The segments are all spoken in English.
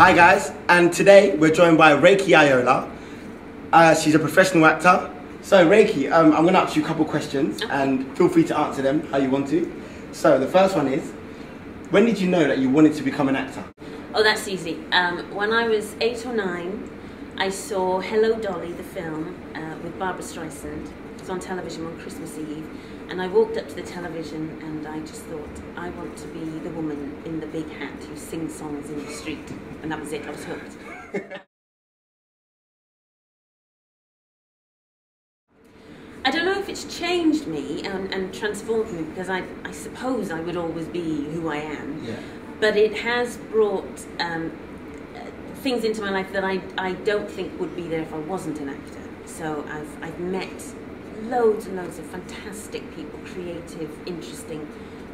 Hi guys, and today we're joined by Rakie Ayola. She's a professional actor. So Rakie, I'm going to ask you a couple of questions and feel free to answer them how you want to. So the first one is, when did you know that you wanted to become an actor? Oh, that's easy. When I was 8 or 9, I saw Hello Dolly, the film, with Barbara Streisand. It was on television on Christmas Eve. And I walked up to the television and I just thought, I want to be the woman in the big hat who sings songs in the street. And that was it, I was hooked. I don't know if it's changed me and transformed me, because I suppose I would always be who I am. Yeah. But it has brought things into my life that I don't think would be there if I wasn't an actor. So I've met loads and loads of fantastic people, creative, interesting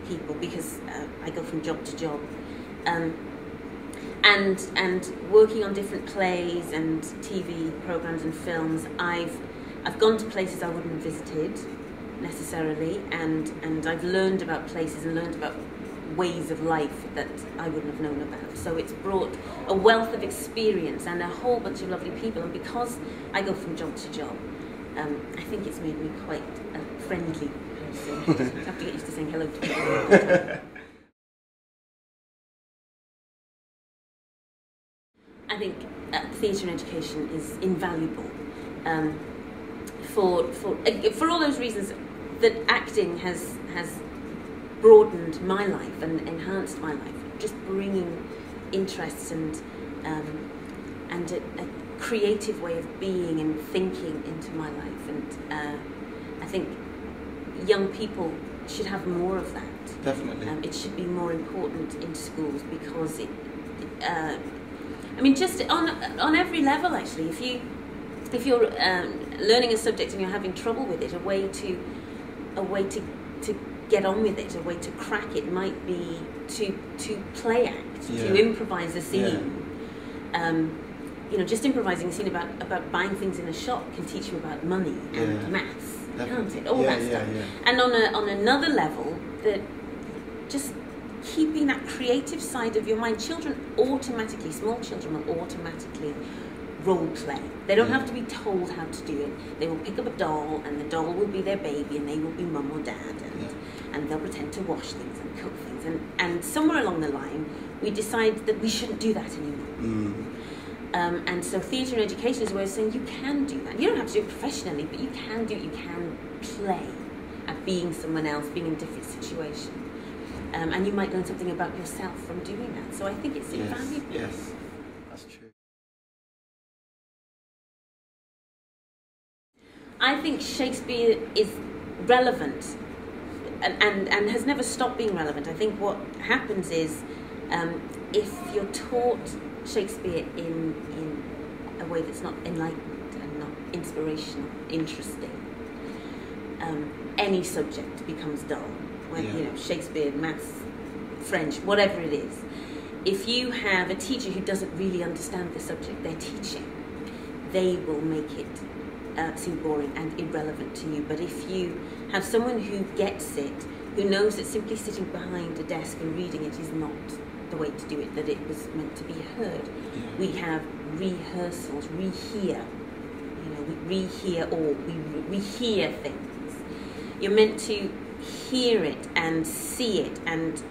people, because I go from job to job. And working on different plays and TV programs and films, I've gone to places I wouldn't have visited necessarily, and I've learned about places and learned about ways of life that I wouldn't have known about. So it's brought a wealth of experience and a whole bunch of lovely people, and because I go from job to job, I think it's made me quite a friendly person. I have to get used to saying hello to people all the time. I think theatre and education is invaluable for all those reasons that acting has broadened my life and enhanced my life, just bringing interests and a creative way of being and thinking into my life, and I think young people should have more of that. Definitely. It should be more important in schools, because I mean, just on every level actually. If you're learning a subject and you're having trouble with it, a way to get on with it, a way to crack it might be to play act, to improvise a scene. You know, just improvising a scene about buying things in a shop can teach you about money and maths, can't it? All that stuff. And on another level, that just keeping that creative side of your mind. Small children will automatically role play. They don't have to be told how to do it. They will pick up a doll, and the doll will be their baby, and they will be mum or dad, and they'll pretend to wash things and cook things. And somewhere along the line, we decide that we shouldn't do that anymore. And so theatre and education is a way of saying you can do that. You don't have to do it professionally, but you can do it. You can play at being someone else, being in a different situation. And you might learn something about yourself from doing that. So I think it's invaluable. Yes, that's true. I think Shakespeare is relevant and has never stopped being relevant. I think what happens is, if you're taught Shakespeare in a way that's not enlightened and not inspirational, interesting, any subject becomes dull. You know, Shakespeare, maths, French, whatever it is. If you have a teacher who doesn't really understand the subject they're teaching, they will make it seem boring and irrelevant to you. But if you have someone who gets it, who knows that simply sitting behind a desk and reading it is not the way to do it, that it was meant to be heard. We have rehearsals, rehear. You know, we rehear all. We hear things. You're meant to hear it and see it and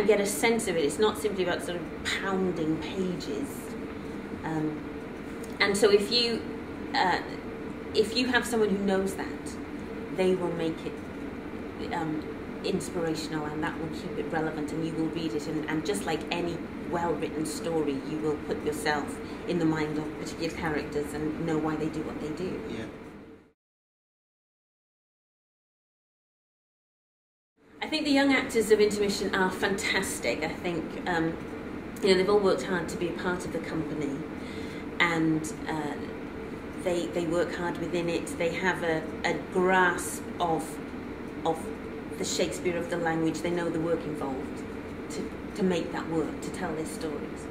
get a sense of it. It's not simply about sort of pounding pages. And so if you have someone who knows that, they will make it inspirational, and that will keep it relevant, and you will read it, and just like any well-written story, you will put yourself in the mind of particular characters and know why they do what they do. I think the young actors of Intermission are fantastic. I think you know, they've all worked hard to be a part of the company, and they work hard within it. They have a grasp of the Shakespeare of the language. They know the work involved to make that work, to tell their stories.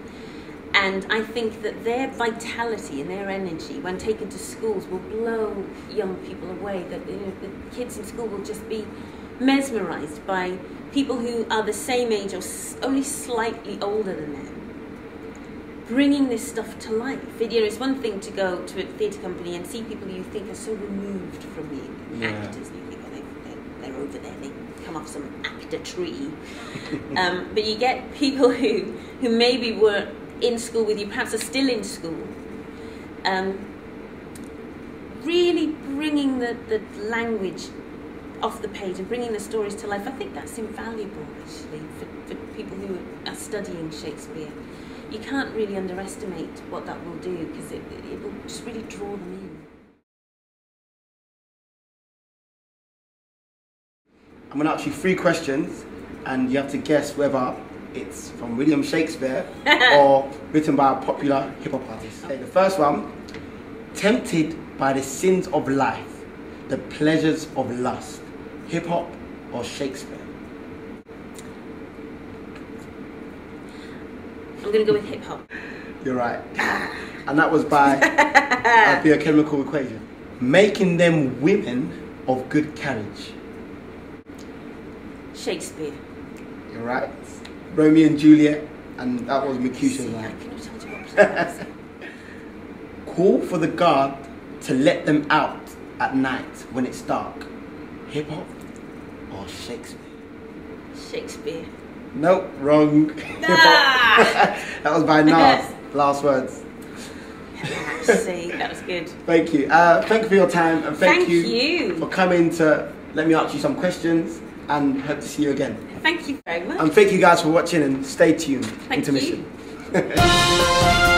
And I think that their vitality and their energy, when taken to schools, will blow young people away. That, you know, the kids in school will just be mesmerised by people who are the same age or only slightly older than them, bringing this stuff to life. It's one thing to go to a theatre company and see people you think are so removed from the actors, and you think, oh, they're over there, they come off some actor tree. But you get people who maybe were in school with you, perhaps are still in school, really bringing the language off the page and bringing the stories to life. I think that's invaluable, actually, for people who are studying Shakespeare. You can't really underestimate what that will do, because it will just really draw them in. I'm going to ask you 3 questions, and you have to guess whether it's from William Shakespeare or written by a popular hip-hop artist. Okay, the first one: tempted by the sins of life, the pleasures of lust, hip-hop or Shakespeare? I'm going to go with hip-hop. You're right. And that was by a biochemical equation. Making them women of good carriage. Shakespeare. You're right. Romeo and Juliet, and that was Mercutio's I line. could have told you what was. Call for the guard to let them out at night when it's dark. Hip hop or Shakespeare? Shakespeare. Nope, wrong. Hip hop. That was by Nas. Last words. See, that was good. Thank you. Thank you for your time, and thank you you for coming to let me ask you some questions, and hope to see you again. Thank you very much. And thank you guys for watching, and stay tuned. Thank Intermission. you.